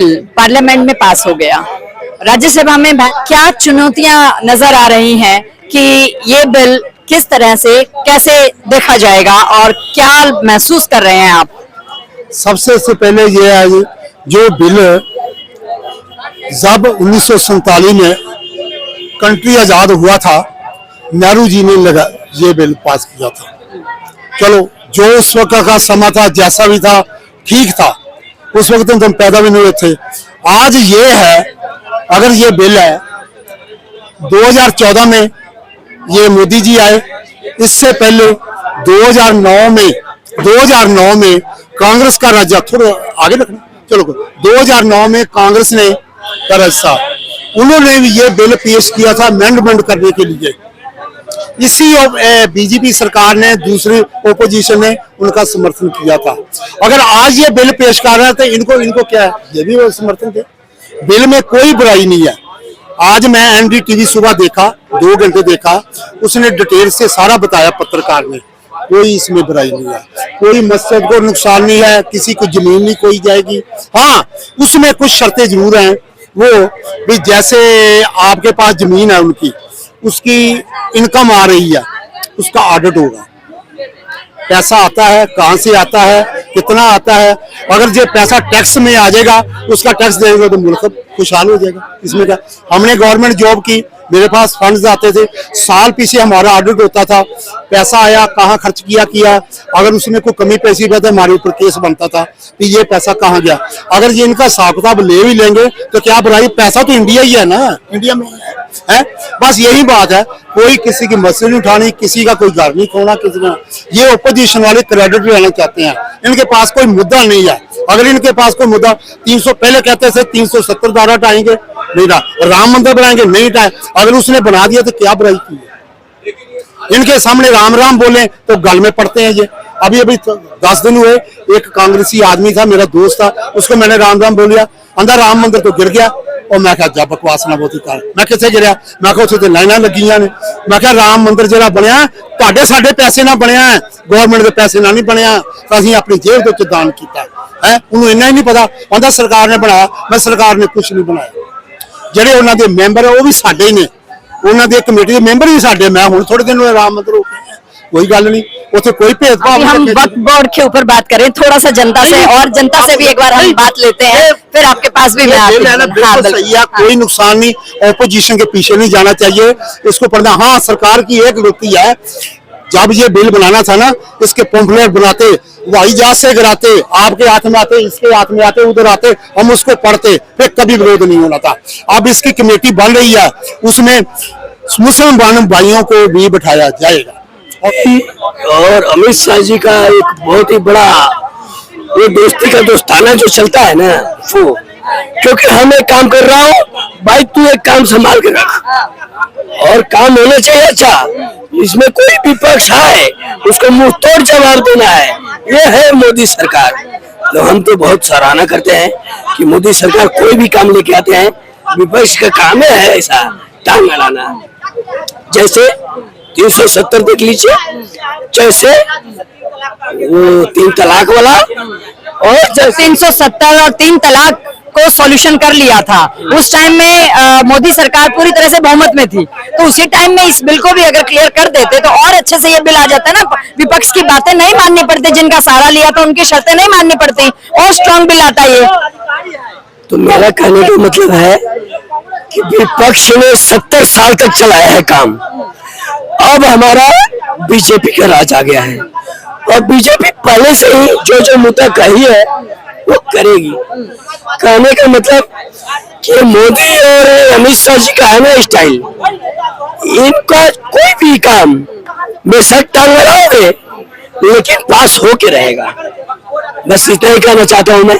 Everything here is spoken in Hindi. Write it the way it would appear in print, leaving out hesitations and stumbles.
पार्लियामेंट में पास हो गया। राज्यसभा में क्या चुनौतियां नजर आ रही हैं कि ये बिल किस तरह से कैसे देखा जाएगा और क्या महसूस कर रहे हैं आप? सबसे पहले ये है जो बिल जब 1947 में कंट्री आजाद हुआ था, नेहरू जी ने लगा ये बिल पास किया था। चलो जो उस वक्त का समा था, जैसा भी था ठीक था, उस वक्त हम पैदा भी नहीं हुए थे। आज ये है, अगर ये बिल है 2014 में ये मोदी जी आए, इससे पहले 2009 में कांग्रेस का राज्य, थोड़ा आगे रखना, चलो 2009 में कांग्रेस ने का राज्य, उन्होंने भी ये बिल पेश किया था अमेंडमेंट करने के लिए। इसी बीजेपी सरकार ने, दूसरी ओपोजिशन ने उनका समर्थन किया था। अगर आज ये बिल पेश कर रहे थे, इनको क्या है, ये भी वो समर्थन थे। बिल में कोई बुराई नहीं है। आज मैं एनडीटीवी सुबह देखा, 2 घंटे देखा, उसने डिटेल से सारा बताया पत्रकार ने, कोई इसमें बुराई नहीं है, कोई मस्जिद को नुकसान नहीं है, किसी को जमीन नहीं कोई जाएगी। हाँ, उसमें कुछ शर्तें जरूर हैं, वो भी जैसे आपके पास जमीन है, उनकी उसकी इनकम आ रही है, उसका ऑडिट होगा, पैसा आता है, कहां से आता है, कितना आता है। अगर जो पैसा टैक्स में आ जाएगा, उसका टैक्स देंगे तो मुल्क खुशहाल हो जाएगा। इसमें क्या, हमने गवर्नमेंट जॉब की, मेरे पास फंड्स आते थे, साल पीछे हमारा ऑडिट होता था, पैसा आया कहाँ खर्च किया, अगर उसमें कोई कमी पैसी पे तो हमारे ऊपर केस बनता था कि ये पैसा कहाँ गया। अगर ये इनका हिसाब किताब ले भी लेंगे तो क्या बुराई, पैसा तो इंडिया ही है ना, इंडिया में है। बस यही बात है, कोई किसी की मसले नहीं उठानी, किसी का कोई घर नहीं खोना, किसी का। ये ओपोजिशन वाले क्रेडिट लेना चाहते हैं, इनके पास कोई मुद्दा नहीं है। अगर इनके पास कोई मुद्दा, 300 पहले कहते थे 370 धारा हटाएंगे, नहीं था, राम मंदिर बनाएंगे, नहीं था, अगर उसने बना दिया तो क्या बुराई की है। इनके सामने राम राम बोले तो गल में पड़ते हैं ये। अभी 10 दिन हुए, एक कांग्रेसी आदमी था, मेरा दोस्त था, उसको मैंने राम राम बोल दिया, अंदर राम मंदिर तो गिर गया। और मैं क्या जब बकवास ना बोती कर, मैं कितने गिरया, मैं उसे लाइना लगियां ने, मैं क्या राम मंदिर जरा बनया तुहाडे साडे पैसे ना बनया है, गवर्नमेंट के पैसे ना नहीं बनया, तो असीं अपनी जेब के विच दान किया है। उन्होंने इन्ना ही नहीं पता, कहता सरकार ने बनाया, मैं सरकार ने कुछ नहीं बनाया। ਜਿਹੜੇ ਉਹਨਾਂ ਦੇ ਮੈਂਬਰ ਹੈ ਉਹ ਵੀ ਸਾਡੇ ਨੇ, ਉਹਨਾਂ ਦੇ ਕਮੇਟੀ ਦੇ ਮੈਂਬਰ ਵੀ ਸਾਡੇ। मैं ਹੁਣ थोड़े दिन राम मंदिर हो गए, कोई गल नहीं, उसे कोई भेदभाव नहीं। हम वक्फ बोर्ड के ऊपर बात करें थोड़ा सा, जनता से, और जनता से भी एक बार हम बात लेते हैं, फिर आपके पास भी मैं आती हूं। सही है, कोई नुकसान नहीं, ओपोजिशन के पीछे नहीं जाना चाहिए, इसको पढ़ना। हाँ, सरकार की एक गलती है, जब ये बिल बनाना था ना, इसके पंपलेट बनाते, हवाई जहाज से गिराते, आपके हाथ में आते, इसके हाथ में आते, उधर आते, हम उसको पढ़ते, फिर कभी विरोध नहीं होना था। अब इसकी कमेटी बन रही है, उसमें मुसलमान भाइयों को भी बिठाया जाएगा। और अमित शाह जी का एक बहुत ही बड़ा वो दोस्ती का दोस्ताना जो चलता है ना, वो, क्योंकि हम एक काम कर रहा हूँ भाई, तू एक काम संभाल के रख, और काम होना चाहिए अच्छा। इसमें कोई विपक्ष आए उसको मुंह तोड़ जवाब देना है, ये है मोदी सरकार। तो हम तो बहुत सराहना करते हैं कि मोदी सरकार कोई भी काम लेके आते हैं, विपक्ष का काम है ऐसा टांग अड़ाना। जैसे 370 देख लीजिए, जैसे वो 3 तलाक वाला, और 370 और 3 तलाक को सॉल्यूशन कर लिया था। उस टाइम में मोदी सरकार पूरी तरह से बहुमत में थी, तो उसी टाइम में इस बिल को भी अगर क्लियर कर देते तो और अच्छे से ये बिल आ जाता ना। विपक्ष की बातें नहीं माननी पड़ती, जिनका सहारा लिया था उनकी शर्तें नहीं माननी पड़ती, और स्ट्रॉन्ग बिल आता ये। तो मेरा कहने का मतलब है कि विपक्ष ने 70 साल तक चलाया है काम, अब हमारा बीजेपी का राज आ गया है, और बीजेपी पहले से ही जो मुद्दा कही है वो करेगी। कहने का मतलब कि मोदी और अमित शाह जी का है ना स्टाइल, इनका कोई भी काम बेशक टांग लगाओगे लेकिन पास होके रहेगा। बस इतना ही कहना चाहता हूँ मैं।